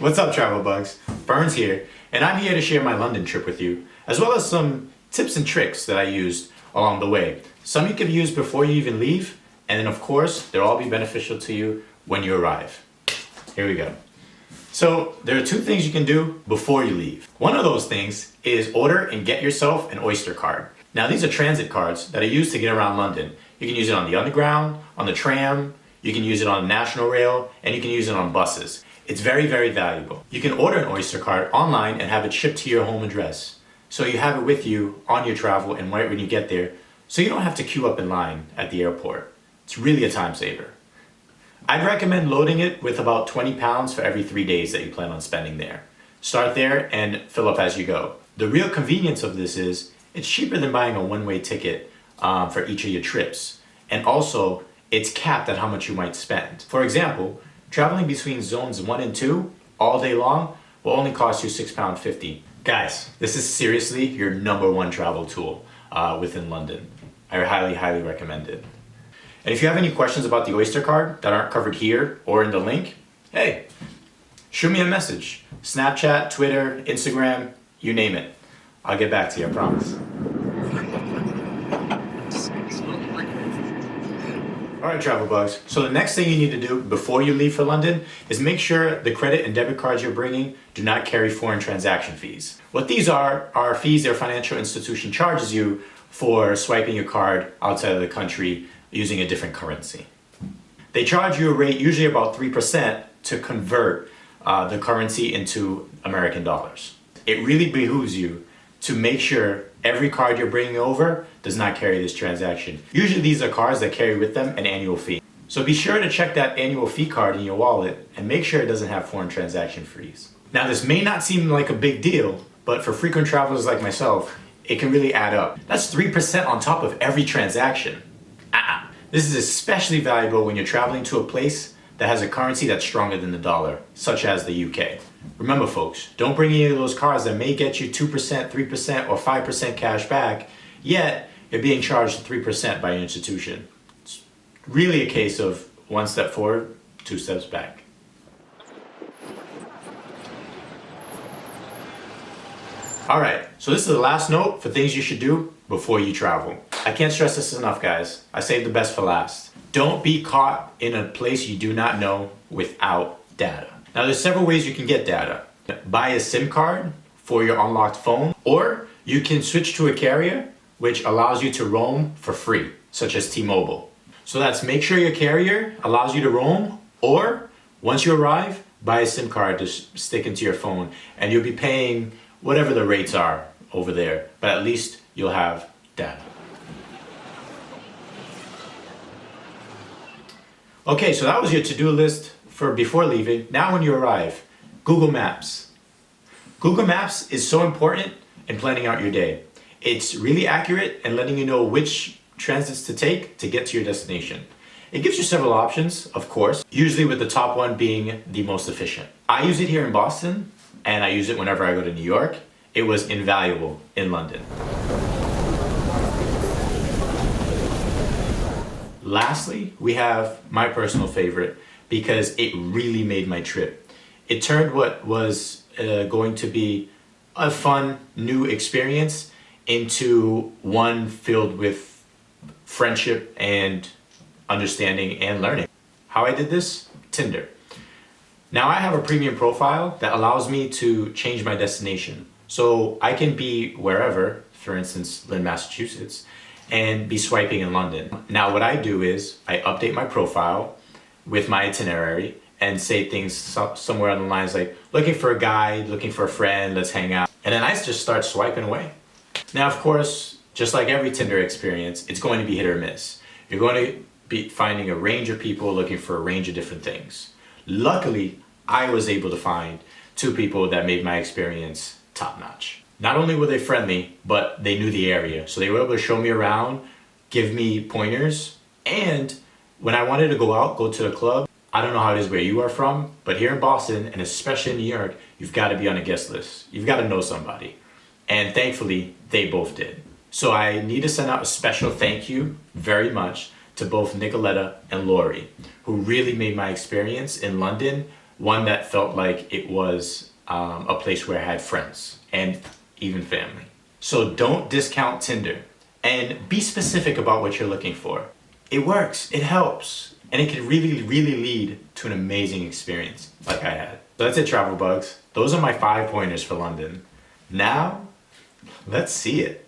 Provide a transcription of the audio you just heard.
What's up, travel bugs? Ferns here, and I'm here to share my London trip with you, as well as some tips and tricks that I used along the way. Some you can use before you even leave, and then of course, they'll all be beneficial to you when you arrive. Here we go. So there are two things you can do before you leave. One of those things is order and get yourself an Oyster Card. Now these are transit cards that are used to get around London. You can use it on the underground, on the tram, you can use it on National Rail, and you can use it on buses. It's very, very valuable. You can order an Oyster Card online and have it shipped to your home address. So you have it with you on your travel and right when you get there, so you don't have to queue up in line at the airport. It's really a time saver. I'd recommend loading it with about 20 pounds for every 3 days that you plan on spending there. Start there and fill up as you go. The real convenience of this is it's cheaper than buying a one-way ticket for each of your trips. And also, it's capped at how much you might spend. For example, traveling between zones 1 and 2 all day long will only cost you £6.50. Guys, this is seriously your #1 travel tool within London. I highly, highly recommend it. And if you have any questions about the Oyster Card that aren't covered here or in the link, hey, shoot me a message. Snapchat, Twitter, Instagram, you name it. I'll get back to you, I promise. All right, travel bugs. So the next thing you need to do before you leave for London is make sure the credit and debit cards you're bringing do not carry foreign transaction fees. What these are fees their financial institution charges you for swiping your card outside of the country using a different currency. They charge you a rate, usually about 3%, to convert the currency into American dollars. It really behooves you to make sure every card you're bringing over does not carry this transaction. Usually these are cards that carry with them an annual fee. So be sure to check that annual fee card in your wallet and make sure it doesn't have foreign transaction fees. Now this may not seem like a big deal, but for frequent travelers like myself, it can really add up. That's 3% on top of every transaction. This is especially valuable when you're traveling to a place that has a currency that's stronger than the dollar, such as the UK. Remember folks, don't bring any of those cards that may get you 2%, 3%, or 5% cash back, yet you're being charged 3% by your institution. It's really a case of 1 step forward, 2 steps back. All right, so this is the last note for things you should do before you travel. I can't stress this enough, guys. I saved the best for last. Don't be caught in a place you do not know without data. Now there's several ways you can get data. Buy a SIM card for your unlocked phone, or you can switch to a carrier which allows you to roam for free, such as T-Mobile. So that's make sure your carrier allows you to roam, or once you arrive, buy a SIM card to stick into your phone, and you'll be paying whatever the rates are over there, but at least you'll have data. Okay, so that was your to-do list for before leaving. Now when you arrive, Google Maps. Google Maps is so important in planning out your day. It's really accurate in letting you know which transits to take to get to your destination. It gives you several options, of course, usually with the top one being the most efficient. I use it here in Boston, and I use it whenever I go to New York. It was invaluable in London. Lastly, we have my personal favorite because it really made my trip. It turned what was going to be a fun new experience into one filled with friendship and understanding and learning. How I did this? Tinder. Now I have a premium profile that allows me to change my destination. So I can be wherever, for instance, Lynn, Massachusetts, and be swiping in London. Now what I do is I update my profile with my itinerary and say things somewhere on the lines like, looking for a guide, looking for a friend, let's hang out. And then I just start swiping away. Now, of course, just like every Tinder experience, it's going to be hit or miss. You're going to be finding a range of people looking for a range of different things. Luckily, I was able to find 2 people that made my experience top-notch. Not only were they friendly, but they knew the area. So they were able to show me around, give me pointers, and when I wanted to go out, go to the club, I don't know how it is where you are from, but here in Boston, and especially in New York, you've got to be on a guest list. You've got to know somebody. And thankfully, they both did. So I need to send out a special thank you very much to both Nicoletta and Lori, who really made my experience in London one that felt like it was a place where I had friends and even family. So don't discount Tinder and be specific about what you're looking for. It works, it helps, and it can really, really lead to an amazing experience like I had. So that's it, Travel Bugs. Those are my 5 pointers for London. Now, let's see it.